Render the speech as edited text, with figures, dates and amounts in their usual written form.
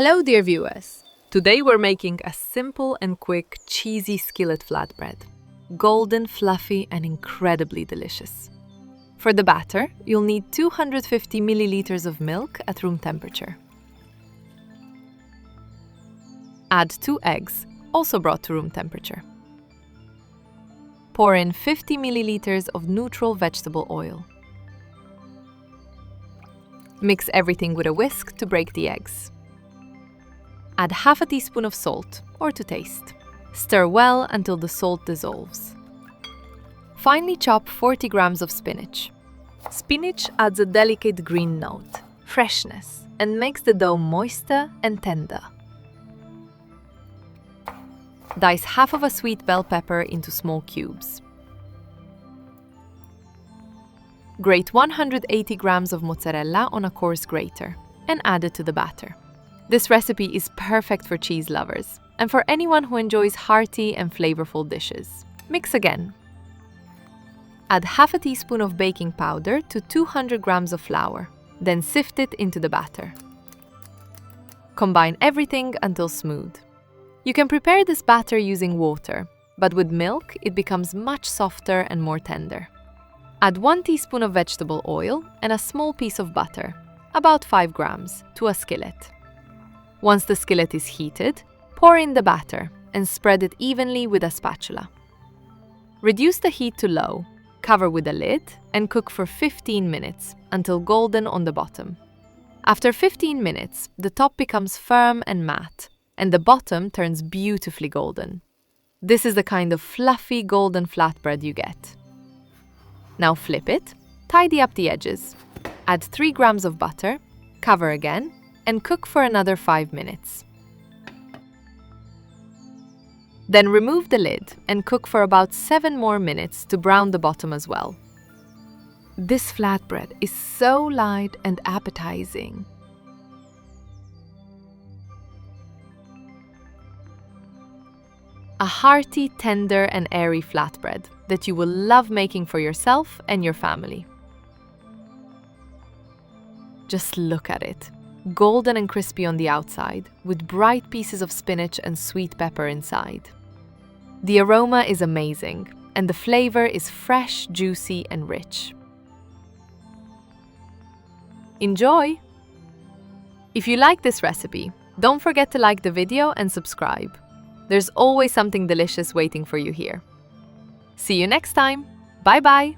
Hello dear viewers! Today we're making a simple and quick cheesy skillet flatbread. Golden, fluffy and incredibly delicious. For the batter, you'll need 250 milliliters of milk at room temperature. Add 2 eggs, also brought to room temperature. Pour in 50 milliliters of neutral vegetable oil. Mix everything with a whisk to break the eggs. Add half a teaspoon of salt, or to taste. Stir well until the salt dissolves. Finely chop 40 grams of spinach. Spinach adds a delicate green note, freshness, and makes the dough moister and tender. Dice half of a sweet bell pepper into small cubes. Grate 180 grams of mozzarella on a coarse grater and add it to the batter. This recipe is perfect for cheese lovers and for anyone who enjoys hearty and flavorful dishes. Mix again. Add half a teaspoon of baking powder to 200 grams of flour, then sift it into the batter. Combine everything until smooth. You can prepare this batter using water, but with milk it becomes much softer and more tender. Add 1 teaspoon of vegetable oil and a small piece of butter, about 5 grams, to a skillet. Once the skillet is heated, pour in the batter and spread it evenly with a spatula. Reduce the heat to low, cover with a lid, and cook for 15 minutes until golden on the bottom. After 15 minutes, the top becomes firm and matte, and the bottom turns beautifully golden. This is the kind of fluffy golden flatbread you get. Now flip it, tidy up the edges, add 3 grams of butter, cover again, and cook for another 5 minutes. Then remove the lid and cook for about 7 more minutes to brown the bottom as well. This flatbread is so light and appetizing. A hearty, tender and airy flatbread that you will love making for yourself and your family. Just look at it. Golden and crispy on the outside, with bright pieces of spinach and sweet pepper inside. The aroma is amazing, and the flavor is fresh, juicy and rich. Enjoy! If you like this recipe, don't forget to like the video and subscribe. There's always something delicious waiting for you here. See you next time. Bye-bye.